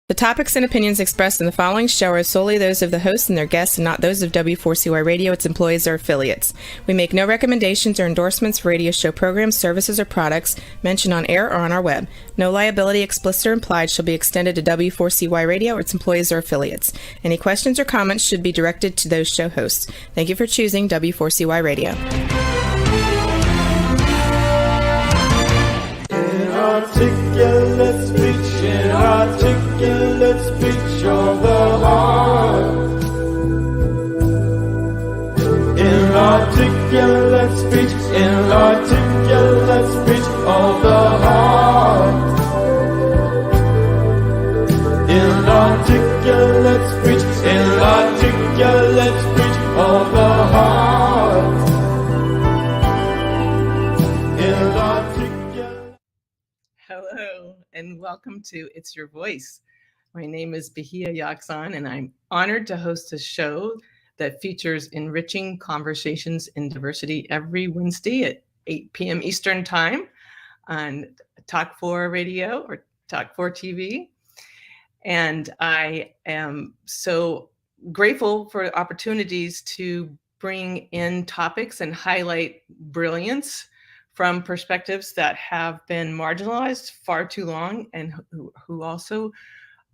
The topics and opinions expressed in the following show are solely those of the host and their guests and not those of W4CY Radio, its employees, or affiliates. We make no recommendations or endorsements for radio show programs, services, or products mentioned on air or on our web. No liability, explicit or implied, shall be extended to W4CY Radio or its employees or affiliates. Any questions or comments should be directed to those show hosts. Thank you for choosing W4CY Radio. Inarticulate speech, inarticulate speech of the heart. Inarticulate speech, inarticulate speech of the heart. Inarticulate speech, inarticulate speech of the heart. Hello, and welcome to It's Your Voice. My name is Bahia Yaksan, and I'm honored to host a show that features enriching conversations in diversity every Wednesday at 8 p.m. Eastern Time on Talk 4 Radio or Talk 4 TV. And I am so grateful for opportunities to bring in topics and highlight brilliance from perspectives that have been marginalized far too long, and who also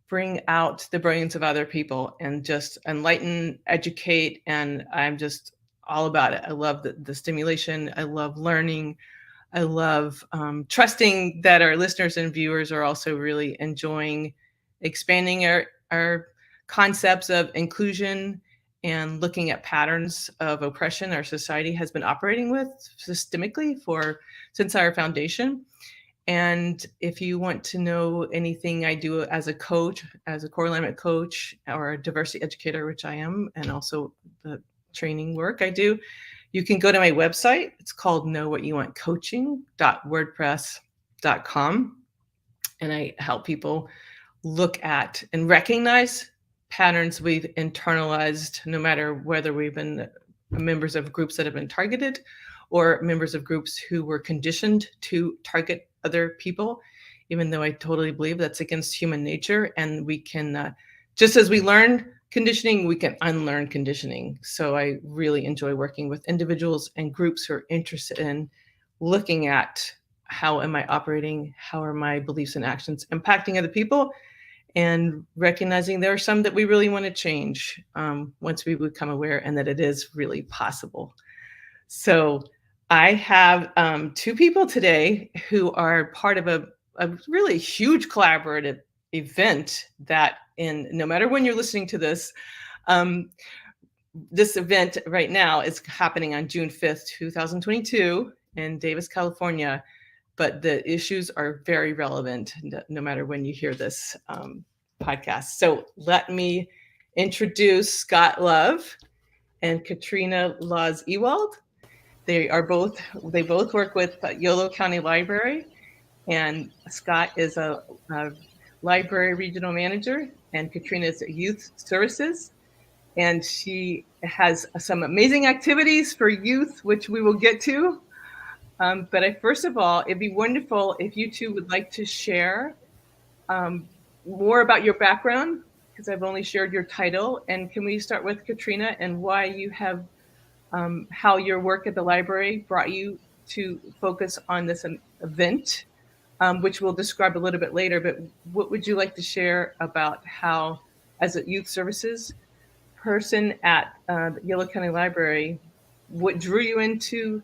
bring out the brilliance of other people and just enlighten, educate, and I'm just all about it. I love the stimulation. I love learning. I love trusting that our listeners and viewers are also really enjoying expanding our concepts of inclusion and looking at patterns of oppression our society has been operating with systemically since our foundation. And if you want to know anything I do as a coach, as a core alignment coach or a diversity educator, which I am, and also the training work I do, you can go to my website. It's called knowwhatyouwantcoaching.wordpress.com. And I help people look at and recognize patterns we've internalized, no matter whether we've been members of groups that have been targeted or members of groups who were conditioned to target other people, even though I totally believe that's against human nature. And we can, just as we learn conditioning, we can unlearn conditioning. So I really enjoy working with individuals and groups who are interested in looking at how am I operating, how are my beliefs and actions impacting other people, and recognizing there are some that we really want to change once we become aware and that it is really possible. So I have two people today who are part of a really huge collaborative event that no matter when you're listening to this, this event right now is happening on June 5th, 2022 in Davis, California. But the issues are very relevant no matter when you hear this podcast. So let me introduce Scott Love and Katrina Laws-Ewald. They both work with Yolo County Library, and Scott is a library regional manager, and Katrina is youth services. And she has some amazing activities for youth, which we will get to. But first of all, it'd be wonderful if you two would like to share more about your background, because I've only shared your title. And can we start with Katrina and why you have, how your work at the library brought you to focus on this event, which we'll describe a little bit later. But what would you like to share about how, as a youth services person at the Yolo County Library, what drew you into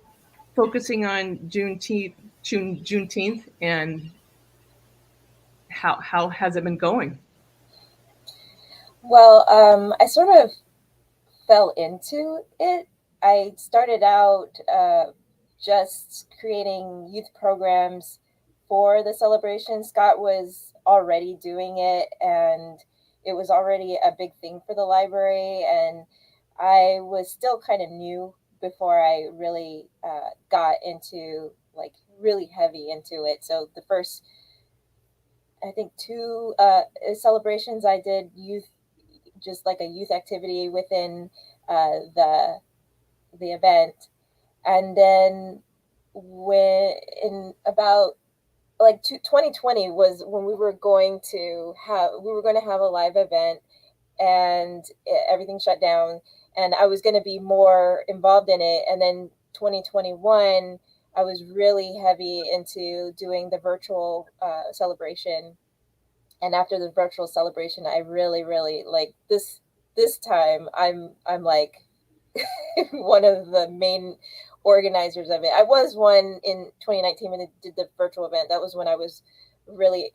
focusing on Juneteenth, and how has it been going? Well, I sort of fell into it. I started out just creating youth programs for the celebration. Scott was already doing it, and it was already a big thing for the library, and I was still kind of new before I really got into, like, really heavy into it. So the first, I think, two celebrations I did youth, just like a youth activity within the event. And then when in about like 2020 was when we were going to have a live event, and everything shut down, and I was going to be more involved in it. And then 2021, I was really heavy into doing the virtual celebration. And after the virtual celebration, I really, really like this time. I'm like one of the main organizers of it. I was one in 2019 when I did the virtual event. That was when I was really,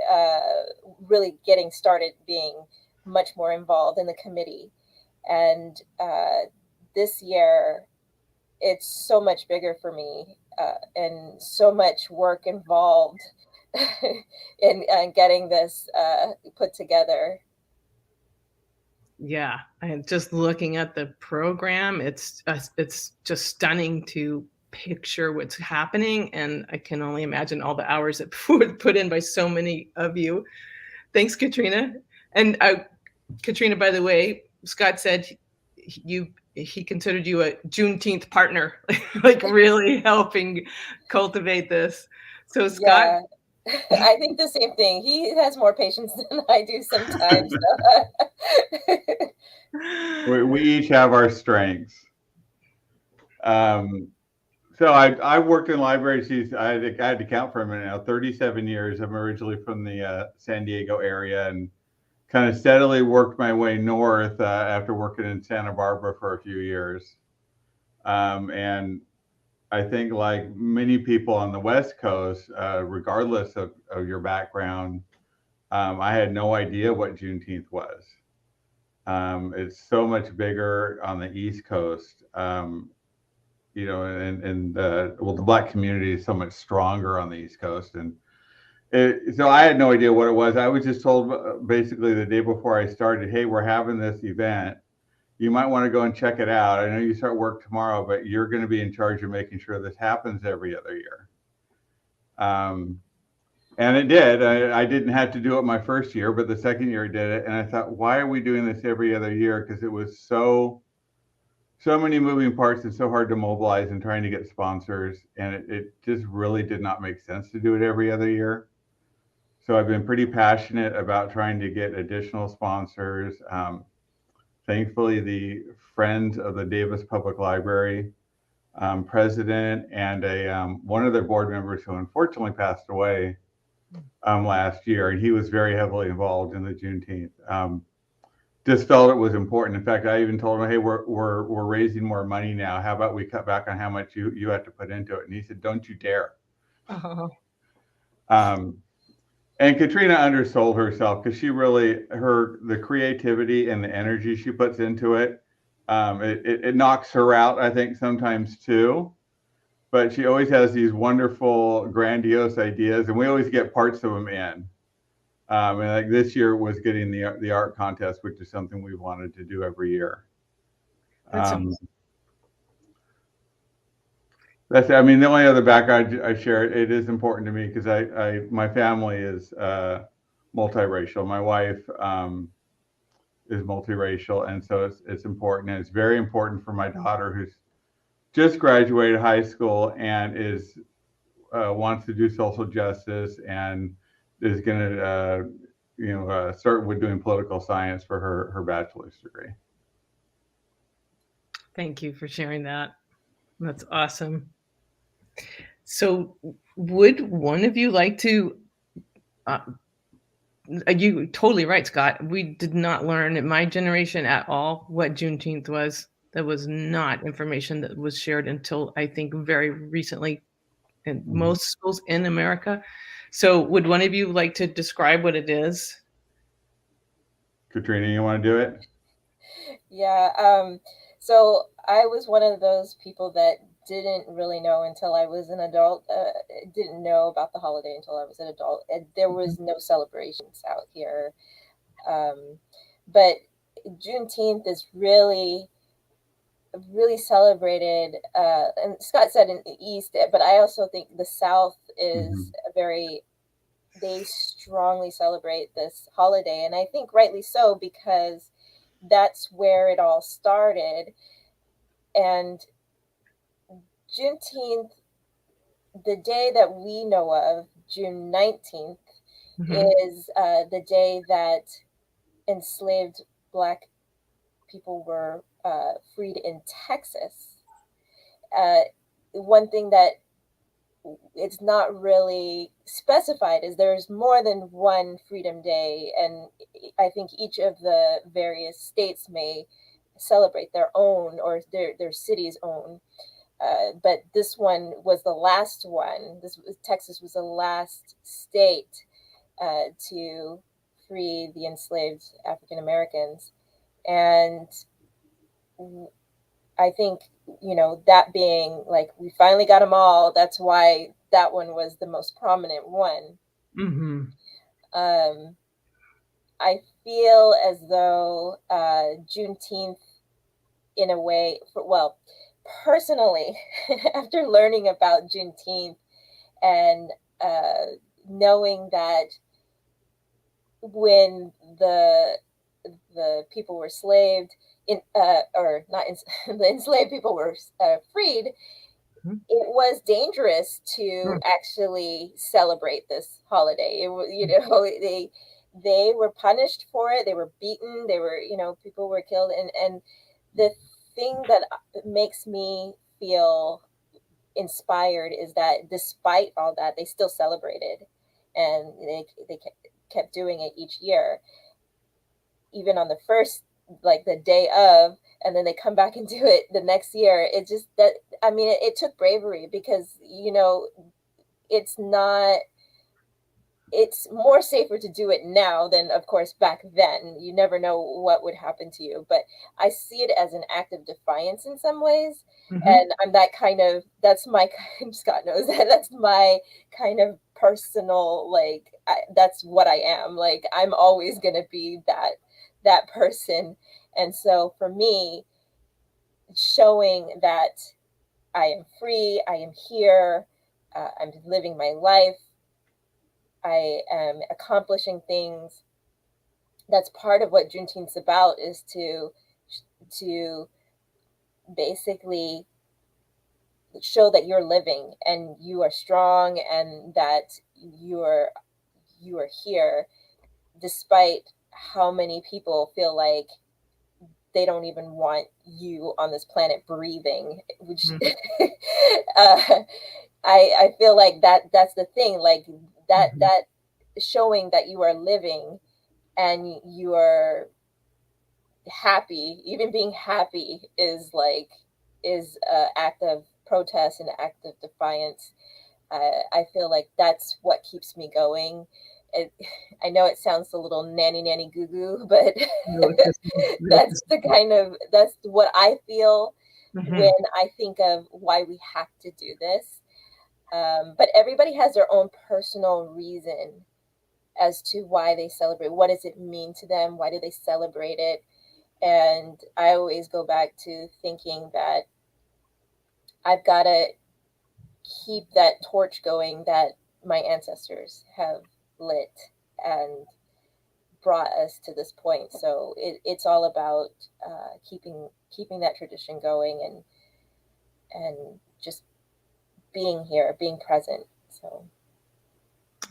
really getting started being much more involved in the committee. And this year, it's so much bigger for me, and so much work involved in getting this put together. Yeah, and just looking at the program, it's just stunning to picture what's happening, and I can only imagine all the hours that put in by so many of you. Thanks, Katrina. And Katrina, by the way, Scott said he considered you a Juneteenth partner, like really helping cultivate this. So Scott. Yeah. I think the same thing. He has more patience than I do sometimes. We each have our strengths. So I worked in libraries. I had to count for a minute now. 37 years. I'm originally from the San Diego area, and kind of steadily worked my way north after working in Santa Barbara for a few years. And I think, like many people on the West Coast, regardless of your background, I had no idea what Juneteenth was. It's so much bigger on the East Coast, you know, and the Black community is so much stronger on the East Coast. And so I had no idea what it was. I was just told basically the day before I started, hey, we're having this event. You might want to go and check it out. I know you start work tomorrow, but you're going to be in charge of making sure this happens every other year. And it did. I didn't have to do it my first year, but the second year I did it. And I thought, why are we doing this every other year? Because it was so many moving parts and so hard to mobilize and trying to get sponsors. And it just really did not make sense to do it every other year. So I've been pretty passionate about trying to get additional sponsors. Thankfully, the Friends of the Davis Public Library president and one of their board members who unfortunately passed away last year, and he was very heavily involved in the Juneteenth. Just felt it was important. In fact, I even told him, hey, we're raising more money now. How about we cut back on how much you have to put into it? And he said, don't you dare. Uh-huh. And Katrina undersold herself because she really, the creativity and the energy she puts into it, it knocks her out, I think, sometimes too. But she always has these wonderful, grandiose ideas, and we always get parts of them in. And like this year was getting the art contest, which is something we wanted to do every year. That's, I mean, the only other background I share, it is important to me because my family is multiracial. My wife is multiracial, and so it's important. And it's very important for my daughter, who's just graduated high school and is wants to do social justice and is going to start with doing political science for her bachelor's degree. Thank you for sharing that. That's awesome. So would one of you like to, you totally right, Scott. We did not learn in my generation at all what Juneteenth was. That was not information that was shared until I think very recently in most schools in America. So would one of you like to describe what it is? Katrina, you want to do it? Yeah. So I was one of those people that didn't really know until I was an adult, didn't know about the holiday until I was an adult. And there was no celebrations out here. But Juneteenth is really celebrated. And Scott said in the East, but I also think the South is they strongly celebrate this holiday. And I think rightly so, because that's where it all started. And Juneteenth, the day that we know of, June 19th Mhm. is the day that enslaved Black people were freed in Texas. One thing that it's not really specified is there's more than one Freedom Day, and I think each of the various states may celebrate their own or their city's own. But this one was the last one. Texas was the last state to free the enslaved African Americans, and I think, that being like, we finally got them all. That's why that one was the most prominent one. Mhm. Um, I feel as though Juneteenth, in a way, personally, after learning about Juneteenth and knowing that when the people were enslaved, or not, the enslaved people were freed, Mhm. it was dangerous to Mm. actually celebrate this holiday. It was, they were punished for it. They were beaten. They were, people were killed. And the thing that makes me feel inspired is that despite all that, they still celebrated, and they kept doing it each year, even on the first, like the day of, and then they come back and do it the next year. It just, that, I mean, it took bravery, because it's not, it's more safer to do it now than, of course, back then. You never know what would happen to you, but I see it as an act of defiance in some ways. Mhm. And I'm that kind of, that's my Scott knows that, that's my kind of personal, like, that's what I am. Like, I'm always going to be that person. And so for me, showing that I am free, I am here, I'm living my life, I am accomplishing things. That's part of what Juneteenth's about, is to basically show that you're living and you are strong, and that you are here, despite how many people feel like they don't even want you on this planet breathing, which Mhm. I feel like that's the thing, like Mhm. that showing that you are living and you are happy. Even being happy is an act of protest and an act of defiance. I feel like that's what keeps me going. It, I know it sounds a little nanny goo goo, but Real assistance, real that's what I feel when Mhm. I think of why we have to do this. But everybody has their own personal reason as to why they celebrate. What does it mean to them? Why do they celebrate it? And I always go back to thinking that I've got to keep that torch going that my ancestors have lit and brought us to this point. So it's all about keeping that tradition going, and just being here, being present. So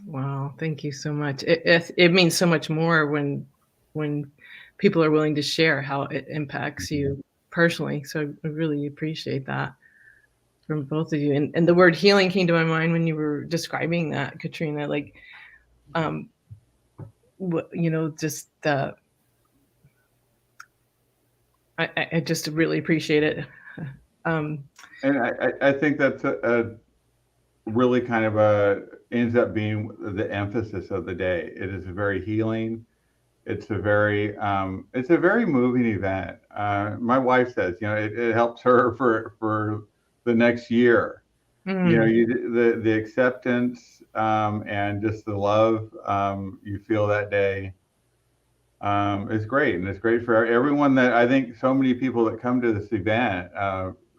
Wow, thank you so much. It means so much more when people are willing to share how it impacts you personally. So I really appreciate that from both of you. And the word healing came to my mind when you were describing that, Katrina. Like, um, just I just really appreciate it. Um, And I think that's a really kind of ends up being the emphasis of the day. It is very healing. It's a very moving event. My wife says, it helps her for the next year. mm, The acceptance, and just the love, you feel that day, is great, and it's great for everyone. That I think so many people that come to this event,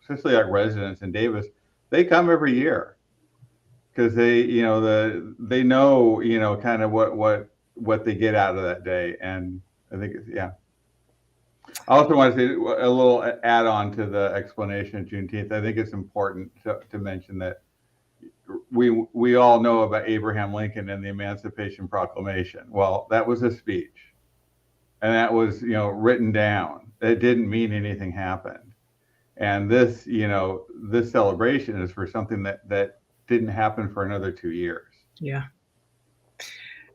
especially like residents in Davis, they come every year because they know, kind of what they get out of that day. And I think yeah. I also want to say a little add on to the explanation of Juneteenth. I think it's important to mention that we all know about Abraham Lincoln and the Emancipation Proclamation. Well, that was a speech, and that was, written down. It didn't mean anything happened. And this, this celebration is for something that didn't happen for another 2 years. Yeah.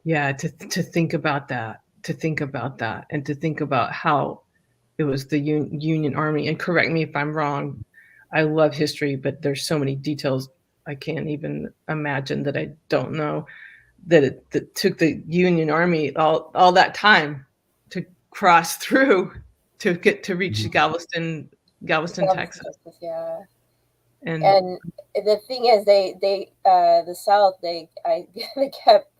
Yeah. To think about that, and to think about how it was the Union Army. And correct me if I'm wrong. I love history, but there's so many details I can't even imagine that I don't know. That it took the Union Army all that time to cross through to get to reach Galveston, Texas. Yeah. And the thing is, they the South, they kept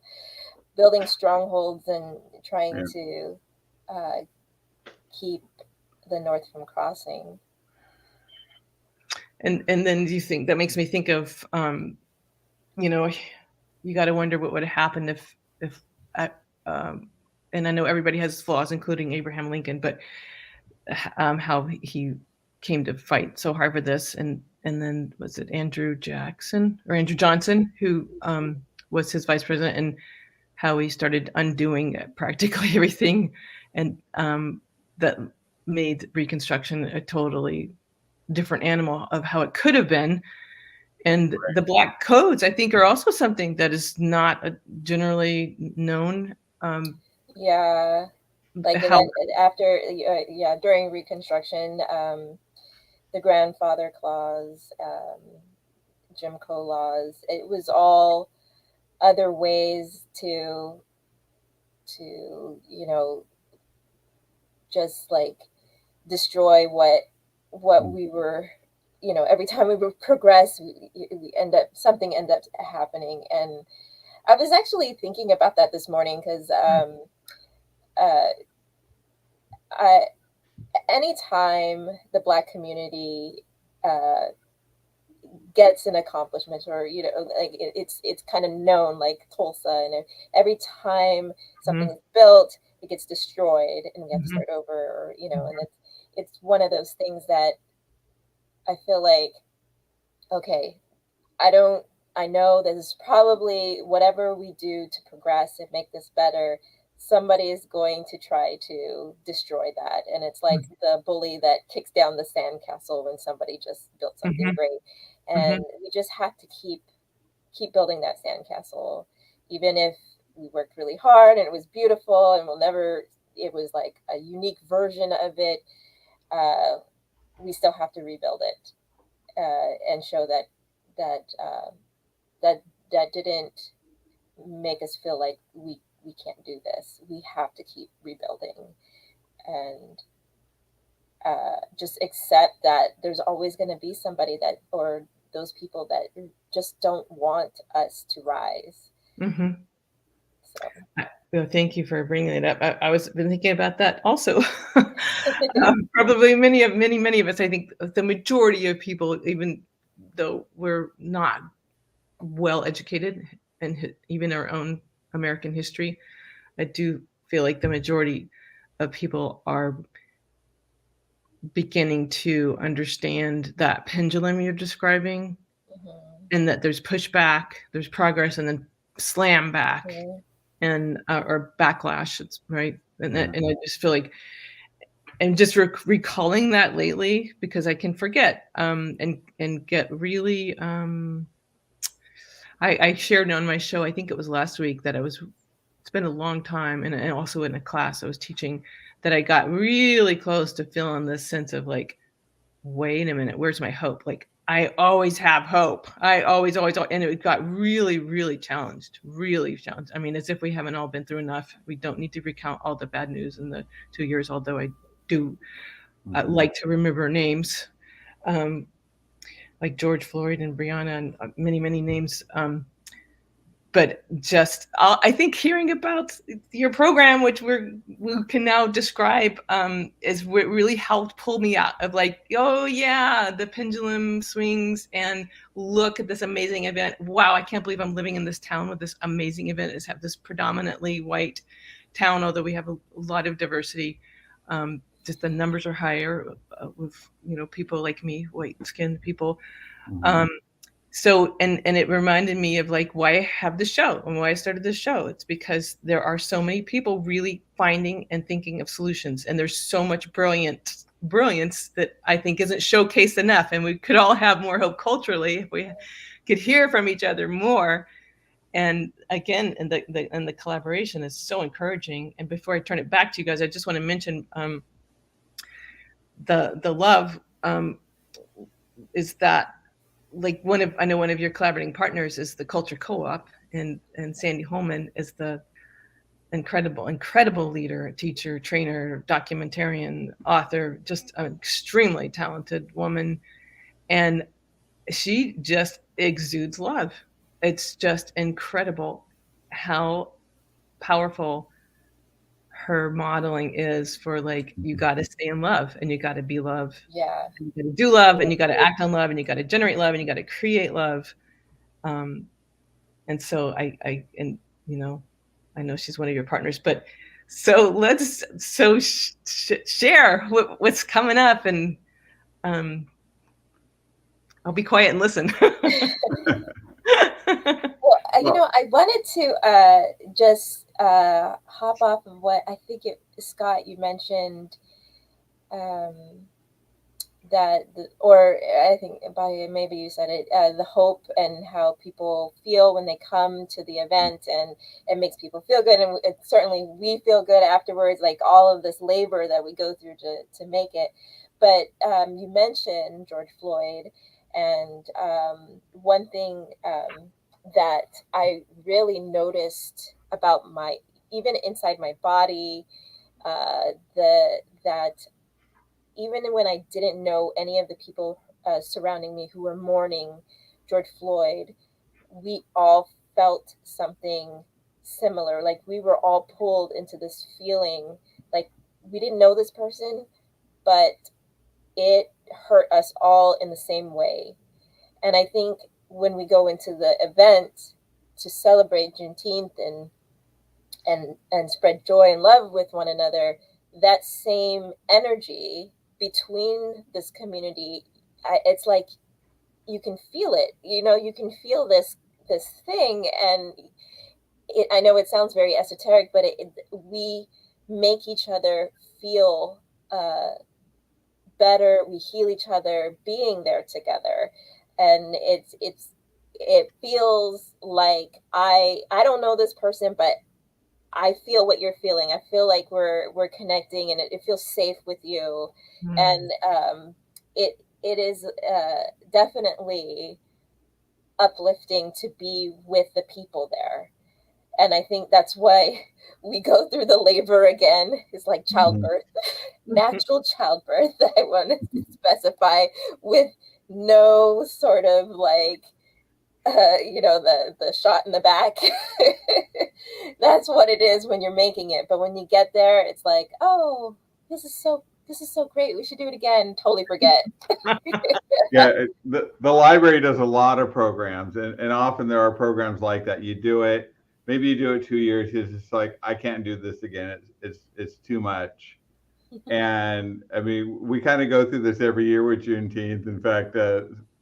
building strongholds and trying to keep the North from crossing. And then you think that makes me think of, you got to wonder what would have happened if and I know everybody has flaws, including Abraham Lincoln, but how he came to fight so hard for this. And then was it Andrew Johnson, who was his vice president, and how he started undoing practically everything. And that made Reconstruction a totally different animal of how it could have been. And the Black Codes, I think, are also something that is not generally known. Yeah, like after, during Reconstruction, the grandfather clause, Jim Crow laws, it was all other ways to just like destroy what we were, every time we would progress, something ended up happening. And I was actually thinking about that this morning, because anytime the Black community gets an accomplishment, or like it's kind of known, like Tulsa, and every time something is built, it gets destroyed and we have to start over, or and it's one of those things that I feel like, okay, I know this is probably, whatever we do to progress and make this better, somebody is going to try to destroy that. And it's like the bully that kicks down the sandcastle when somebody just built something great. And we just have to keep building that sandcastle, even if we worked really hard and it was beautiful and it was like a unique version of it. We still have to rebuild it and show that didn't make us feel like we can't do this. We have to keep rebuilding, and just accept that there's always going to be somebody or those people that just don't want us to rise. So. Thank you for bringing it up. I was been thinking about that also. Probably many of us. I think the majority of people, even though we're not well educated, and even our own American history, I do feel like the majority of people are beginning to understand that pendulum you're describing, and that there's pushback, there's progress, and then slam back, and or backlash. It's right, and I just feel like, and just recalling that lately, because I can forget and get really. I shared on my show, I think it was last week, that it's been a long time, and also in a class I was teaching, that I got really close to feeling this sense of like, wait a minute, where's my hope? Like, I always have hope. I always, and it got really, really challenged. I mean, as if we haven't all been through enough. We don't need to recount all the bad news in the 2 years, although I do like to remember names, like George Floyd and Breonna, and many, many names. But just, I think hearing about your program, which we can now describe, is what really helped pull me out of like, oh yeah, the pendulum swings, and look at this amazing event. Wow, I can't believe I'm living in this town with this amazing event. It's have this predominantly white town, although we have a lot of diversity. Just the numbers are higher with people like me, white skinned people. So, and it reminded me of like why I have the show and why I started this show. It's because there are so many people really finding and thinking of solutions, and there's so much brilliance that I think isn't showcased enough. And we could all have more hope culturally if we could hear from each other more. And again, and the collaboration is so encouraging. And before I turn it back to you guys, I just want to mention the love is that, like, I know one of your collaborating partners is the Culture Co-op, and Sandy Holman is the incredible leader, teacher, trainer, documentarian, author, just an extremely talented woman. And she just exudes love. It's just incredible how powerful her modeling is for, like, you got to stay in love and you got to be love. Yeah. You got to do love and you got to act on love and you got to generate love and you got to create love. And so I know she's one of your partners, but so let's share what's coming up, and I'll be quiet and listen. Well, I wanted to just hop off of what I think Scott, you mentioned that, or I think maybe you said it, the hope and how people feel when they come to the event, and it makes people feel good, and certainly we feel good afterwards, like all of this labor that we go through to make it. But you mentioned George Floyd, and one thing that I really noticed about even inside my body, that even when I didn't know any of the people surrounding me who were mourning George Floyd, we all felt something similar. Like we were all pulled into this feeling, like we didn't know this person, but it hurt us all in the same way. And I think when we go into the event to celebrate Juneteenth and spread joy and love with one another, that same energy between this community, it's like you can feel it. You can feel this thing, and I know it sounds very esoteric, but we make each other feel better. We heal each other being there together, and it feels like I don't know this person, but I feel what you're feeling. I feel like we're connecting, and it feels safe with you. And it is definitely uplifting to be with the people there. And I think that's why we go through the labor again. It's like childbirth, natural childbirth. I want to specify, with no sort of like, the shot in the back. That's what it is when you're making it. But when you get there, it's like, oh, this is so great. We should do it again. Totally forget. Yeah, the library does a lot of programs, and often there are programs like that. You do it, maybe you do it 2 years. It's just like, I can't do this again. It's too much. And I mean, we kind of go through this every year with Juneteenth. In fact,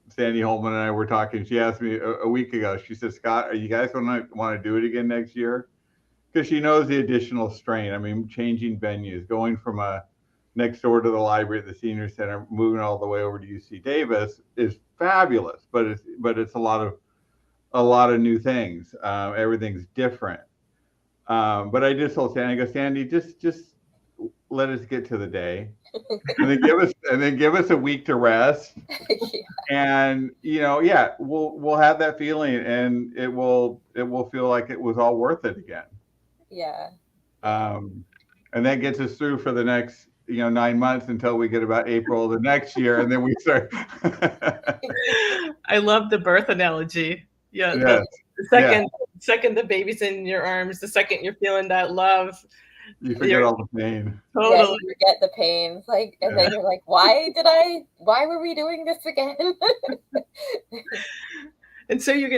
Sandy Holman and I were talking. She asked me a week ago. She said, "Scott, are you guys want to do it again next year?" Because she knows the additional strain. I mean, changing venues, going from a next door to the library at the senior center, moving all the way over to UC Davis is fabulous. But it's a lot of new things. Everything's different. But I just told Sandy, I go, Sandy, just let us get to the day, and then give us a week to rest. And we'll have that feeling, and it will feel like it was all worth it again. Yeah. And that gets us through for the next 9 months until we get about April of the next year, and then we start. I love the birth analogy. Yeah. Yes. The second the baby's in your arms, the second you're feeling that love, you forget all the pain. Totally. Yeah, you forget the pain. It's like, and then you're like, why were we doing this again? And so you're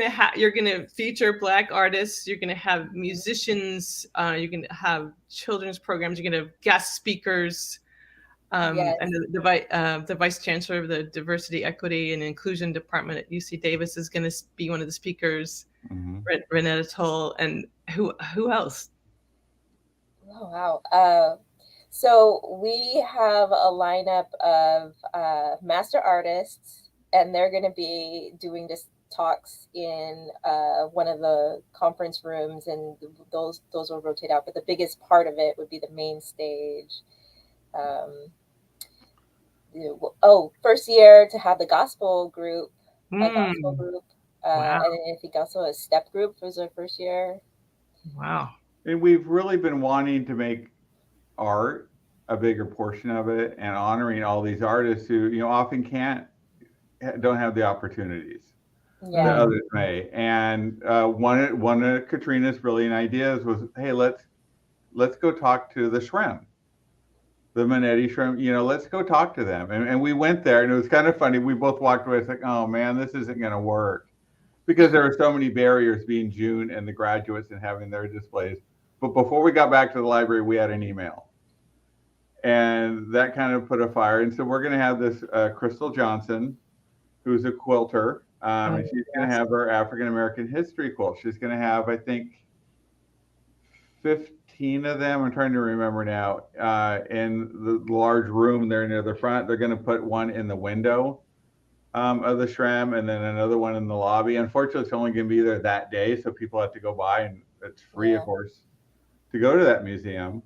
gonna feature Black artists. You're gonna have musicians. You're gonna have children's programs. You're gonna have guest speakers. Yes. And the vice chancellor of the Diversity, Equity, and Inclusion Department at UC Davis is going to be one of the speakers. Renetta Toll, and who else? Oh wow! So we have a lineup of master artists, and they're going to be doing this talks in one of the conference rooms, and those will rotate out. But the biggest part of it would be the main stage. First year to have the gospel group, gospel group, Wow. and then I think also a step group was our first year. Wow. And we've really been wanting to make art a bigger portion of it, and honoring all these artists who, often don't have the opportunities that others may. And one of Katrina's brilliant ideas was, hey, let's go talk to the Shrem, the Manetti Shrem. Let's go talk to them. And we went there, and it was kind of funny. We both walked away. It's like, oh man, this isn't going to work, because there are so many barriers being June and the graduates and having their displays. But before we got back to the library, we had an email, and that kind of put a fire. And so we're going to have this Khristel Johnson, who's a quilter, and she's going to have her African-American history quilt. She's going to have, I think, 15 of them. I'm trying to remember now. In the large room there near the front, they're going to put one in the window of the Shrem, and then another one in the lobby. Unfortunately, it's only going to be there that day, so people have to go by, and it's free, of course, to go to that museum.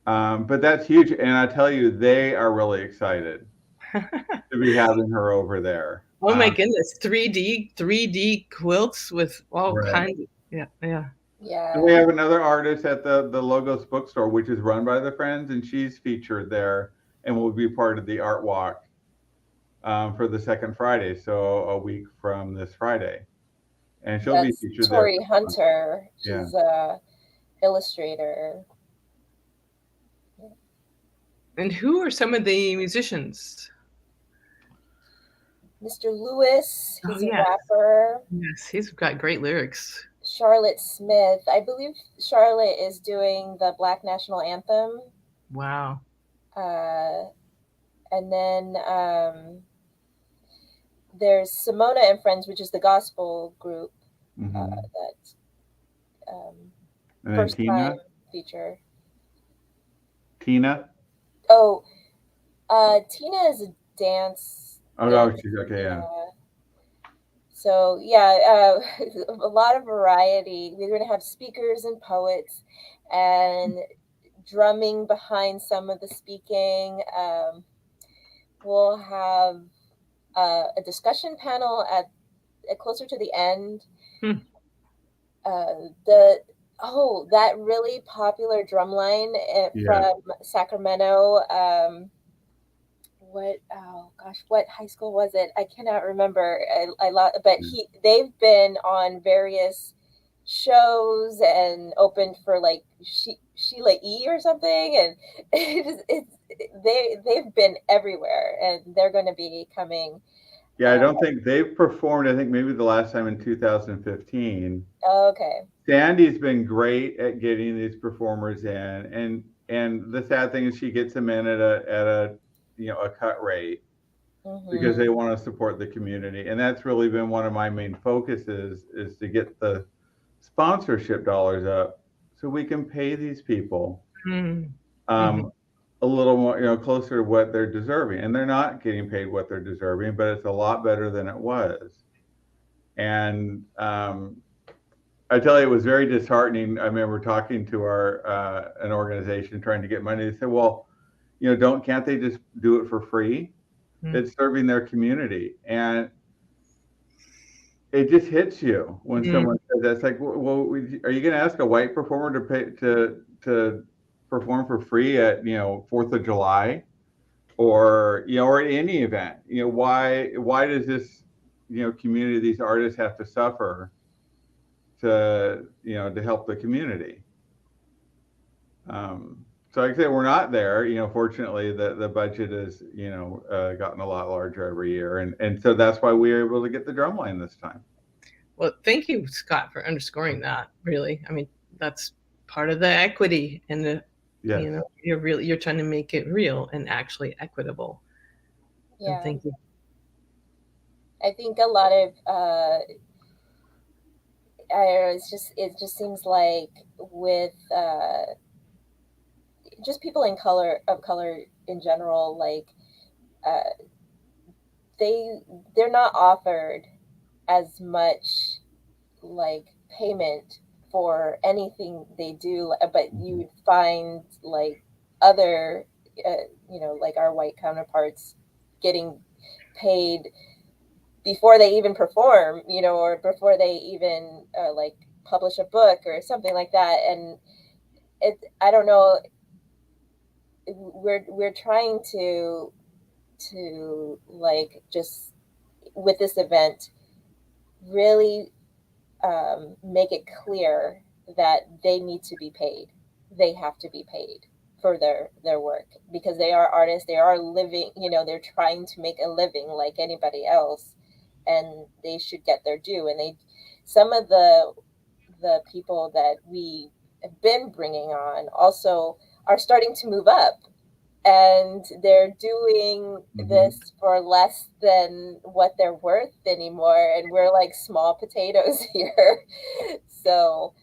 But that's huge, and I tell you, they are really excited to be having her over there. Oh my goodness, 3D quilts with all kinds of, yeah. And we have another artist at the Logos bookstore, which is run by the Friends, and she's featured there and will be part of the art walk for the second Friday, so a week from this Friday. And she'll be featured there. Tori Hunter, she's a illustrator. And who are some of the musicians? Mr. Lewis, he's a rapper. Yes, he's got great lyrics. Charlotte Smith, I believe Charlotte is doing the Black National Anthem. Wow. And then there's Simona and Friends, which is the gospel group that first time feature. Tina? Oh, Tina is a dance. Oh, she's okay, yeah. So yeah, a lot of variety. We're going to have speakers and poets, and drumming behind some of the speaking. We'll have a discussion panel at closer to the end. That really popular drumline from Sacramento. What high school was it? I cannot remember. But they've been on various shows and opened for like Sheila E. or something, and they've been everywhere, and they're going to be coming. Yeah, I don't think they've performed. I think maybe the last time in 2015. Okay. Sandy's been great at getting these performers in, and the sad thing is she gets them in at a cut rate because they want to support the community, and that's really been one of my main focuses, is to get the sponsorship dollars up so we can pay these people a little more, closer to what they're deserving. And they're not getting paid what they're deserving, but it's a lot better than it was. And I tell you, it was very disheartening. I remember talking to an organization trying to get money. They said, well, can't they just do it for free? It's serving their community. And it just hits you when someone says that. It's like, well, are you going to ask a white performer to pay to perform for free at 4th of July, or or at any event? Why does this community, these artists, have to suffer to help the community? So like I say, we're not there. Fortunately, the budget has gotten a lot larger every year, and so that's why we were able to get the drumline this time. Well, thank you, Scott, for underscoring that. Really, I mean, that's part of the equity and Yes. You know, you're trying to make it real and actually equitable. And Yeah. thank you. I think a lot of I don't know, it just seems like with just people of color in general, like uh, they're not offered as much like payment for anything they do, but you would find like other like our white counterparts getting paid before they even perform, or before they even like publish a book or something like that. And I don't know, we're trying to like just with this event really make it clear that they need to be paid. They have to be paid for their work, because they are artists. They are living, they're trying to make a living like anybody else, and they should get their due. And some of the people that we have been bringing on also are starting to move up, and they're doing this for less than what they're worth anymore, and we're like small potatoes here. So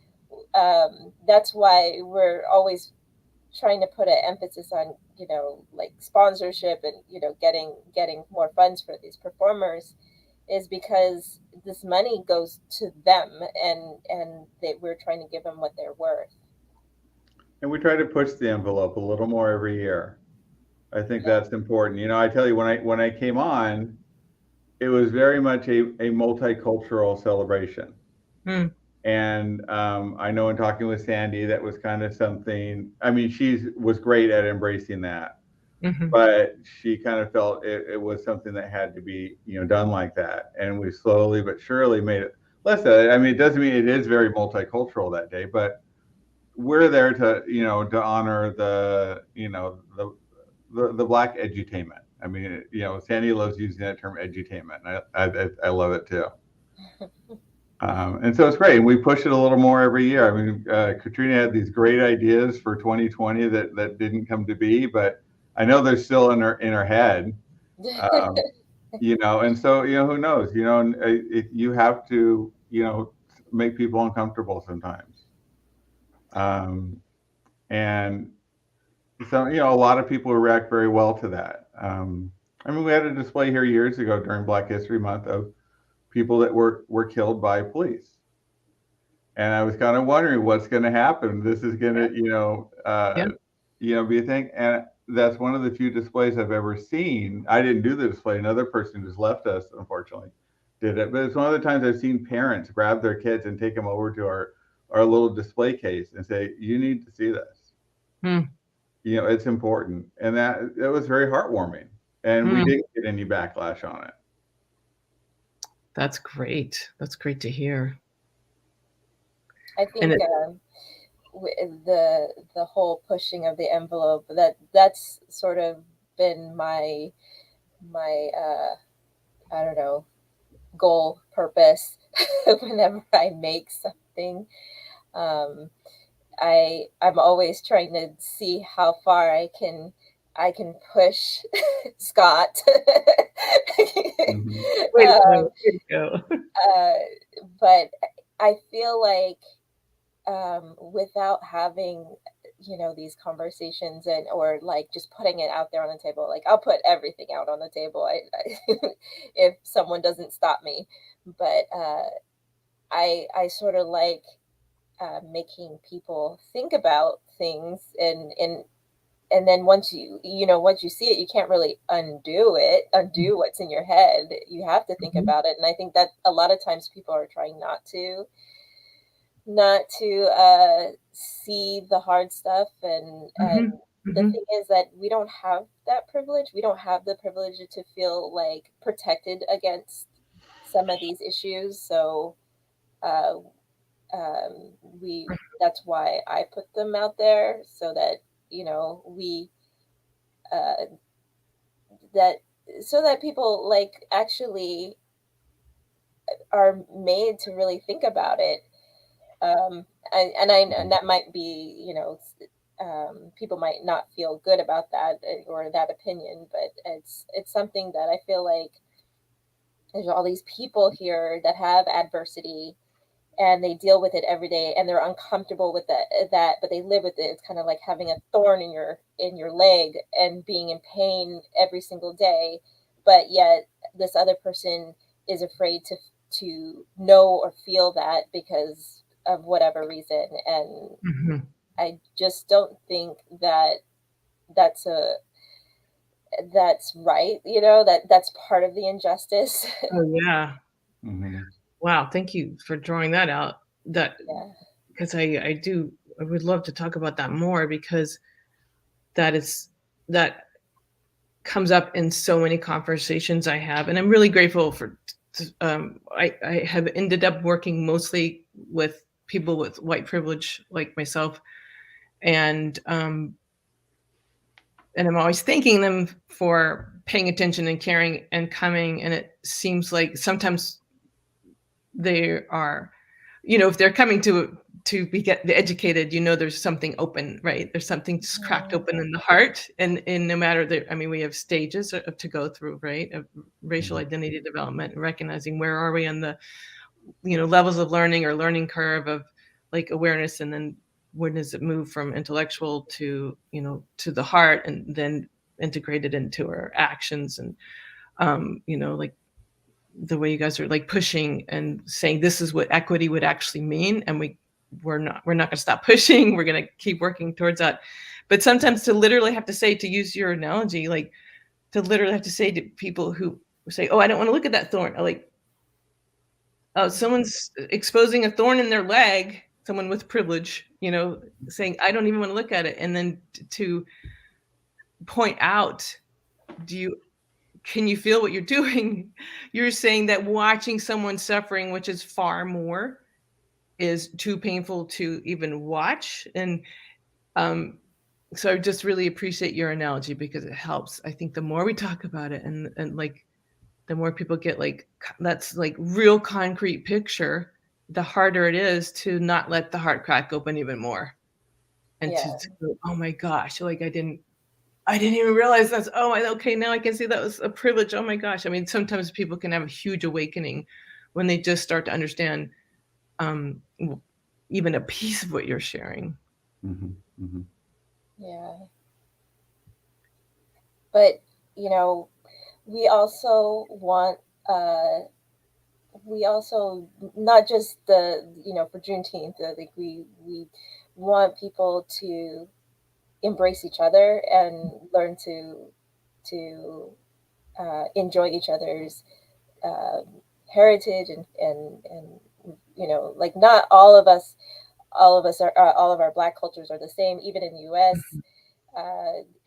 that's why we're always trying to put an emphasis on like sponsorship and getting more funds for these performers, is because this money goes to them, and we're trying to give them what they're worth. And we try to push the envelope a little more every year. I think that's important. I tell you, when I came on, it was very much a multicultural celebration. And I know in talking with Sandy, that was kind of something. I mean, she was great at embracing that, but she kind of felt it was something that had to be done like that. And we slowly but surely made it less of it. I mean, it doesn't mean it is very multicultural that day, but we're there to to honor the the Black edutainment. I mean, Sandy loves using that term edutainment, and I love it too. And so it's great. And we push it a little more every year. I mean, Katrina had these great ideas for 2020 that didn't come to be, but I know they're still in her head. And so who knows? You have to make people uncomfortable sometimes. And so a lot of people react very well to that. I mean, we had a display here years ago during Black History Month of people that were killed by police, and I was kind of wondering what's going to happen. This is going to be a thing, and that's one of the few displays I've ever seen. I didn't do the display; another person who's left us, unfortunately, did it. But it's one of the times I've seen parents grab their kids and take them over to our little display case and say, "You need to see this." It's important, and that was very heartwarming, and we didn't get any backlash on it. That's great. That's great to hear. I think the whole pushing of the envelope, that's sort of been my I don't know, goal, purpose whenever I make something. I'm always trying to see how far I can push Scott. But I feel like without having these conversations or like just putting it out there on the table, like I'll put everything out on the table if someone doesn't stop me. But I sort of like making people think about things, and then once you see it, you can't really undo what's in your head. You have to think about it. And I think that a lot of times people are trying not to see the hard stuff. And the thing is that we don't have that privilege. We don't have the privilege to feel like protected against some of these issues. So that's why I put them out there, so that we so that people like actually are made to really think about it. And that might be people might not feel good about that or that opinion, but it's something that I feel like there's all these people here that have adversity and they deal with it every day and they're uncomfortable with that, but they live with it. It's kind of like having a thorn in your leg and being in pain every single day, but yet this other person is afraid to know or feel that because of whatever reason. And Mm-hmm. I just don't think that that's right. That's part of the injustice. Oh yeah. Mhm. Wow. Thank you for drawing that out. That Yeah. because I would love to talk about that more, because that comes up in so many conversations I have, and I'm really grateful for. I have ended up working mostly with people with white privilege like myself, and I'm always thanking them for paying attention and caring and coming. And it seems like sometimes they are, if they're coming to get educated, there's something open, right? There's something just cracked open in the heart, and no matter we have stages to go through, right? Of racial identity development and recognizing where are we on the, levels of learning or learning curve of like awareness, and then when does it move from intellectual to, to the heart, and then integrated into our actions. And like the way you guys are like pushing and saying this is what equity would actually mean, and we're not going to stop pushing. We're going to keep working towards that. But sometimes to literally have to say, to use your analogy, like to literally have to say to people who say, oh, I don't want to look at that thorn, like, oh, someone's exposing a thorn in their leg, someone with privilege, saying, I don't even want to look at it. And then to point out, can you feel what you're doing? You're saying that watching someone suffering, which is far more, is too painful to even watch. And so I just really appreciate your analogy, because it helps. I think the more we talk about it, and like the more people get like that's like real concrete picture, the harder it is to not let the heart crack open even more. And Yeah. to go, oh my gosh, like I didn't even realize that's, okay, now I can see that was a privilege. Oh my gosh. I mean, sometimes people can have a huge awakening when they just start to understand even a piece of what you're sharing. Mhm. Mhm. Yeah. But, we also want, not just for Juneteenth, I think we want people to embrace each other and learn to enjoy each other's heritage and like not all of us are all of our Black cultures are the same, even in the U.S.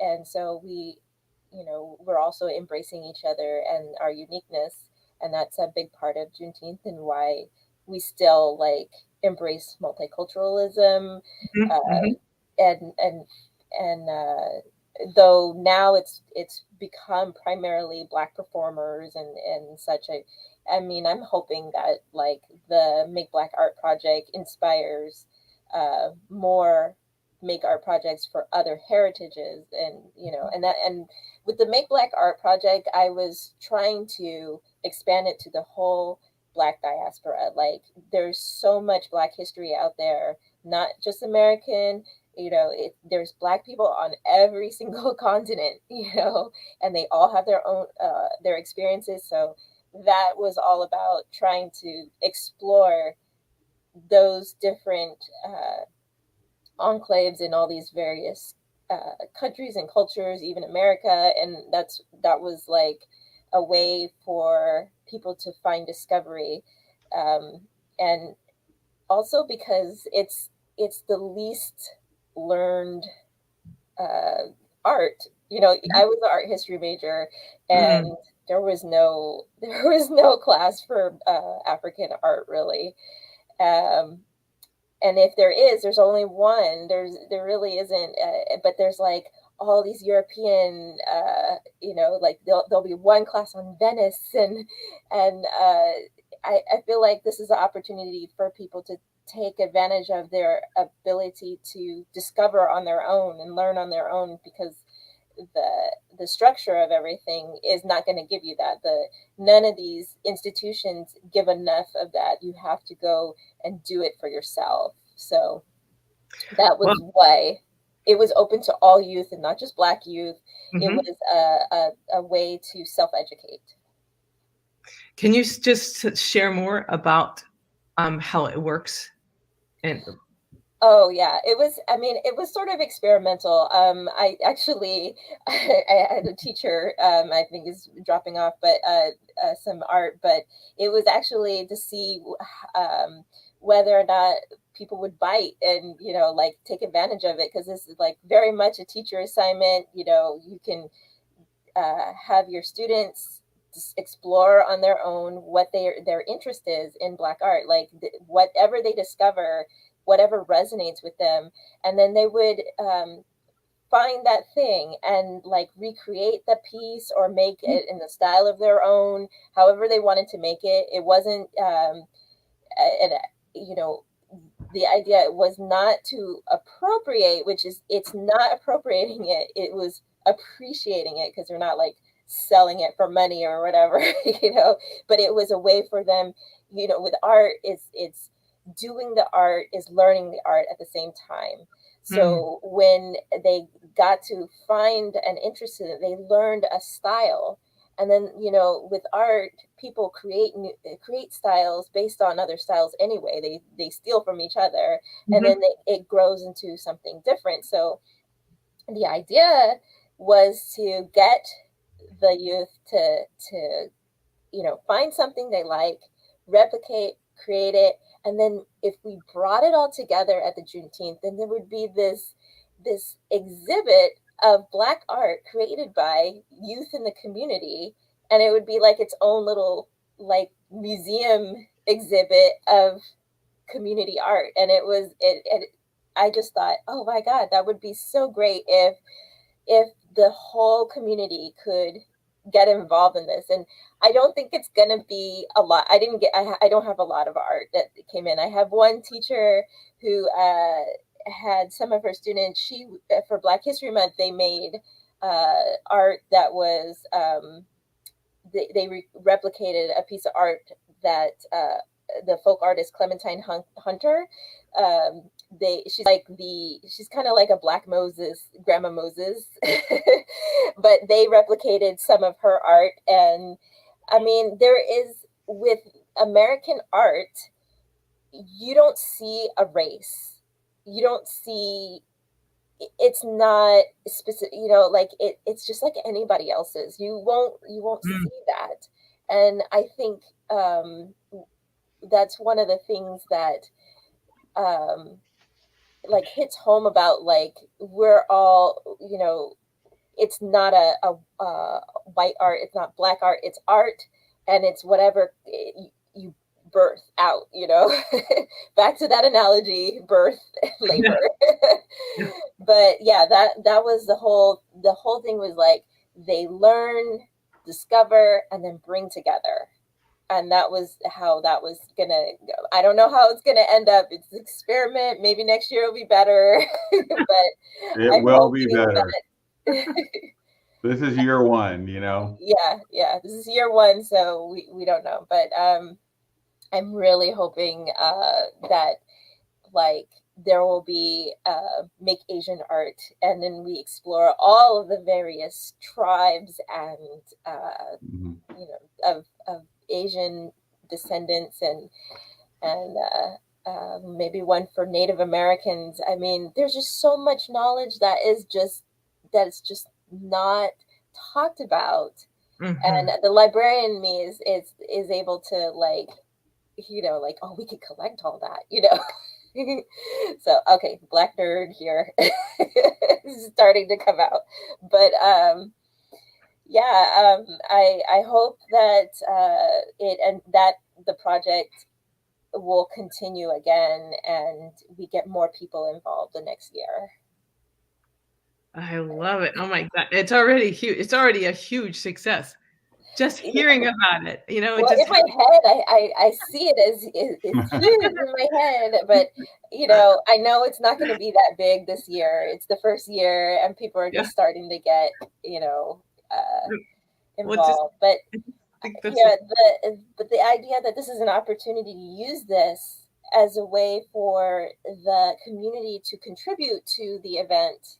And so we're also embracing each other and our uniqueness, and that's a big part of Juneteenth and why we still like embrace multiculturalism, Mm-hmm. and though now it's become primarily Black performers and such. I'm hoping that like the Make Black Art project inspires more make art projects for other heritages, and with the Make Black Art project, I was trying to expand it to the whole Black diaspora. Like there's so much Black history out there, not just American. There's Black people on every single continent, and they all have their own their experiences. So that was all about trying to explore those different enclaves in all these various countries and cultures, even America. And that was like a way for people to find discovery, and also because it's the least learned art. I was an art history major, and there was no class for African art really. And if there is, there's only one. There really isn't. But there's like all these European, like there'll be one class on Venice, and I feel like this is an opportunity for people take advantage of their ability to discover on their own and learn on their own, because the structure of everything is not going to give you that. None of these institutions give enough of that. You have to go and do it for yourself. So that was why it was open to all youth and not just Black youth. It was a way to self-educate. Can you just share more about how it works? Oh yeah, it was sort of experimental. I actually, I had a teacher, I think is dropping off, but some art, but it was actually to see whether or not people would bite and, like take advantage of it. Cause this is like very much a teacher assignment. You can have your students explore on their own what their interest is in Black art, like whatever they discover, whatever resonates with them, and then they would find that thing and like recreate the piece or make it in the style of their own, however they wanted to make it. It wasn't the idea was not to appropriate, which is, it's not appropriating it, it was appreciating it, because they're not like selling it for money or whatever, but it was a way for them, with art, it's doing the art is learning the art at the same time. So when they got to find an interest in it, they learned a style. And then, with art, people create styles based on other styles anyway. They steal from each other, and then it grows into something different. So the idea was to get the youth to find something they like, replicate, create it, and then if we brought it all together at the Juneteenth, then there would be this exhibit of Black art created by youth in the community, and it would be like its own little like museum exhibit of community art. And I just thought, oh my God, that would be so great if the whole community could get involved in this. And I don't think it's gonna be a lot. I don't have a lot of art that came in. I have one teacher who had some of her students, for Black History Month, they made art that was, they replicated a piece of art that the folk artist Clementine Hunter, she's kind of like a Black Moses, Grandma Moses, but they replicated some of her art. And I mean, there is, with American art, you don't see a race. You don't see, it's not specific, like it's just like anybody else's. You won't see that. And I think that's one of the things that like hits home about, like, we're all, it's not a white art, it's not Black art, it's art, and it's whatever you birth out, back to that analogy, birth, labor. But yeah, that was the whole thing, was like, they learn, discover, and then bring together. And that was how that was gonna go. I don't know how it's gonna end up. It's an experiment. Maybe next year will be better. But it will be better. This is year one, Yeah. This is year one, so we don't know. But I'm really hoping that, like, there will be Make Asian Art, and then we explore all of the various tribes and of Asian descendants, and maybe one for Native Americans. I mean, there's just so much knowledge that is just not talked about. And the librarian in me is able to, like, oh, we could collect all that, So, okay, Black nerd here is starting to come out. But I hope that the project will continue again, and we get more people involved the next year. I love it. Oh my God. It's already huge. It's already a huge success. Just hearing about it, you know, it Well, just in my head, I see it as it's huge in my head, but I know it's not going to be that big this year. It's the first year, and people are yeah. just starting to get Well, just involved. But I think that's yeah, the idea that this is an opportunity to use this as a way for the community to contribute to the event,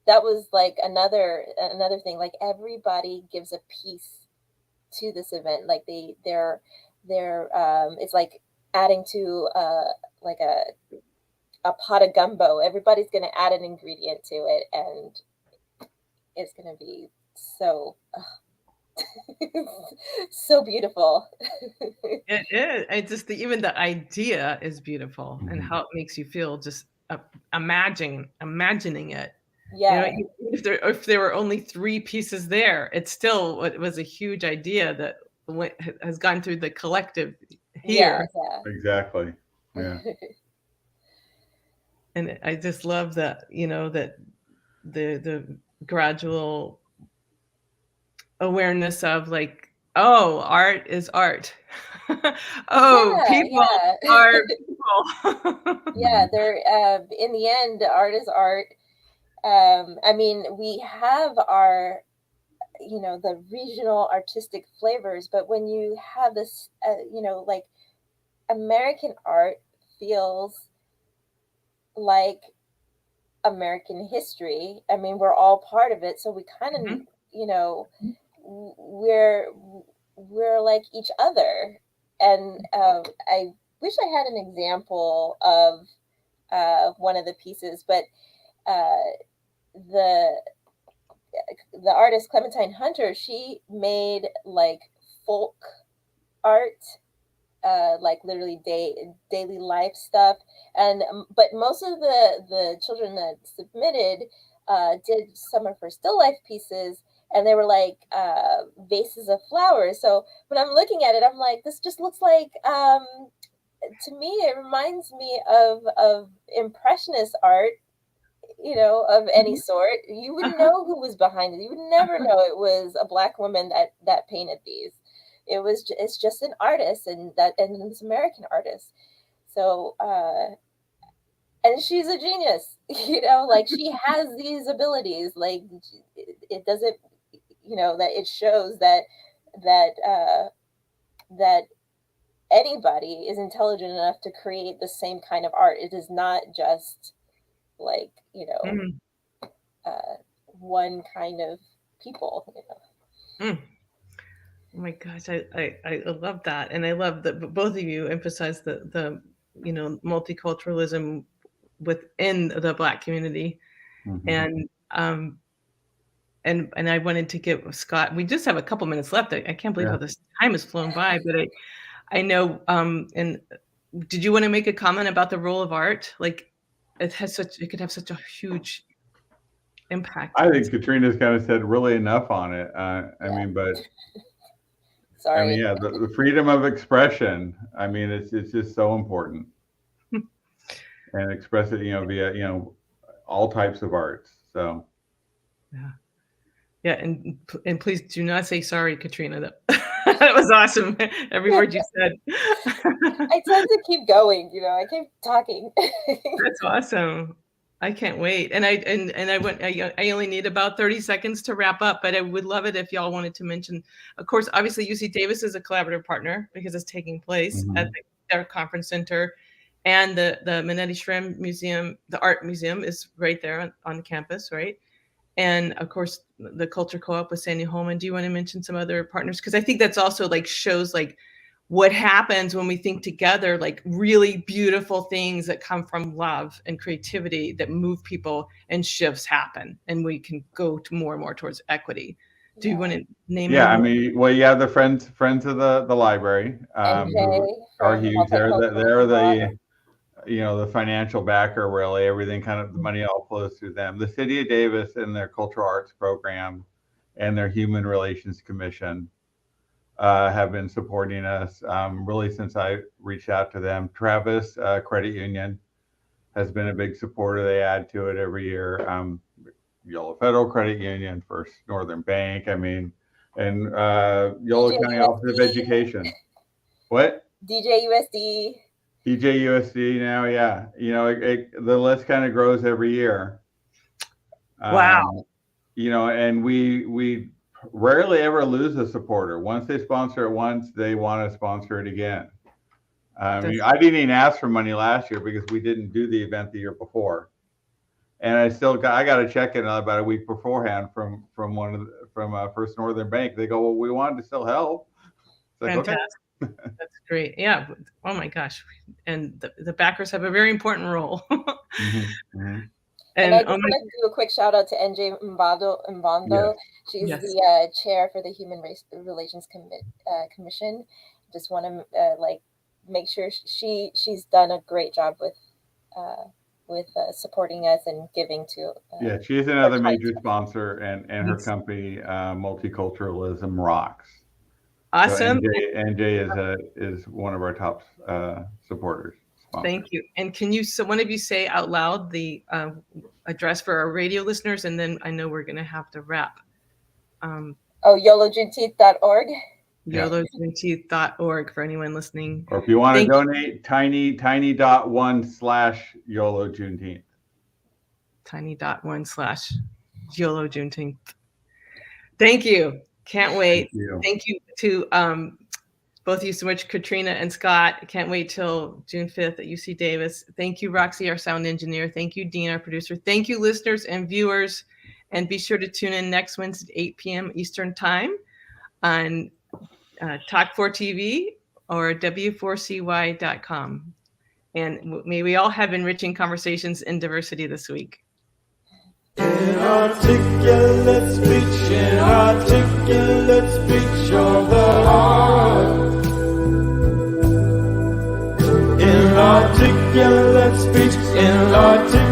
that was like another thing. Like everybody gives a piece to this event. Like they're it's like adding to like a pot of gumbo. Everybody's going to add an ingredient to it, and it's going to be so so beautiful. it is. It's just even the idea is beautiful, and how it makes you feel just imagining it. Yeah. You know, if there were only 3 pieces there, it was a huge idea that has gone through the collective here. Yeah. Exactly. Yeah. And I just love that, that the gradual awareness of like, oh, art is art. Oh, people are people. Yeah, they're in the end, art is art. I mean, we have our the regional artistic flavors, but when you have this like American art feels like American history. I mean, we're all part of it, so we kind of we're like each other. And I wish I had an example of one of the pieces, but the artist Clementine Hunter, she made like folk art, like literally daily life stuff, and but most of the children that submitted did some of her still life pieces, and they were like vases of flowers. So when I'm looking at it, I'm like, this just looks like to me it reminds me of impressionist art, of any sort. You wouldn't know who was behind it. You would never know it was a Black woman that painted these. It's just an artist, and this American artist. So and she's a genius, like she has these abilities. Like it doesn't, that it shows that anybody is intelligent enough to create the same kind of art. It is not just like one kind of people. Oh my gosh, I love that, and I love that both of you emphasize the multiculturalism within the Black community, and I wanted to give Scott. We just have a couple minutes left. I can't believe how this time has flown by, but I know. And did you want to make a comment about the role of art? Like it could have such a huge impact. I think Katrina's kind of said really enough on it. I mean, but sorry. I mean, yeah, the freedom of expression. I mean, it's just so important, and express it, via all types of arts. So yeah, and please do not say sorry, Katrina. That was awesome. Every word you said. I tend to keep going. I keep talking. That's awesome. I can't wait. And I only need about 30 seconds to wrap up, but I would love it if y'all wanted to mention, of course, obviously UC Davis is a collaborative partner because it's taking place at their conference center, and the Manetti Shrem Museum, the art museum is right there on the campus, right? And of course the Culture Co-op with Sandy Holman. Do you want to mention some other partners? Because I think that's also like shows like what happens when we think together, like really beautiful things that come from love and creativity that move people, and shifts happen, and we can go to more and more towards equity. Do you want to name? Yeah, I mean, well, yeah, the friends of the library are huge. They're the the financial backer. Really, everything kind of the money all flows through them. The City of Davis and their cultural arts program and their Human Relations Commission have been supporting us really since I reached out to them. Travis Credit Union has been a big supporter. They add to it every year. Yolo Federal Credit Union, First Northern Bank. I mean, and Yolo County Office of Education. What? DJUSD. DJUSD now, yeah. You know, the list kind of grows every year. Wow. You know, and we rarely ever lose a supporter. Once they sponsor it once, they want to sponsor it again. I didn't even ask for money last year because we didn't do the event the year before, and I got a check in about a week beforehand from First Northern Bank. They go, well, we wanted to still help. Like, fantastic. Okay. That's great. Yeah. Oh my gosh. And the backers have a very important role. And I just want to do a quick shout out to NJ Mvondo. Yes. She's the chair for the Human Relations Commission. Just want to make sure she's done a great job with supporting us and giving to. She's another major sponsor, and her company Multiculturalism rocks. Awesome. So NJ is one of our top supporters. Thank you. And can one of you say out loud the address for our radio listeners, and then I know we're going to have to wrap. YoloJuneteenth.org. YoloJuneteenth.org for anyone listening. Or if you want to donate, tiny.1/YOLO Juneteenth. Tiny.1/YOLO Juneteenth. Thank you. Can't wait. Thank you to both of you so much, Katrina and Scott. Can't wait till June 5th at UC Davis. Thank you, Roxy, our sound engineer. Thank you, Dean, our producer. Thank you, listeners and viewers. And be sure to tune in next Wednesday at 8 p.m. Eastern Time on Talk4 TV or W4CY.com. And may we all have enriching conversations in diversity this week. Inarticulate speech, inarticulate speech of the heart. Inarticulate speech, inarticulate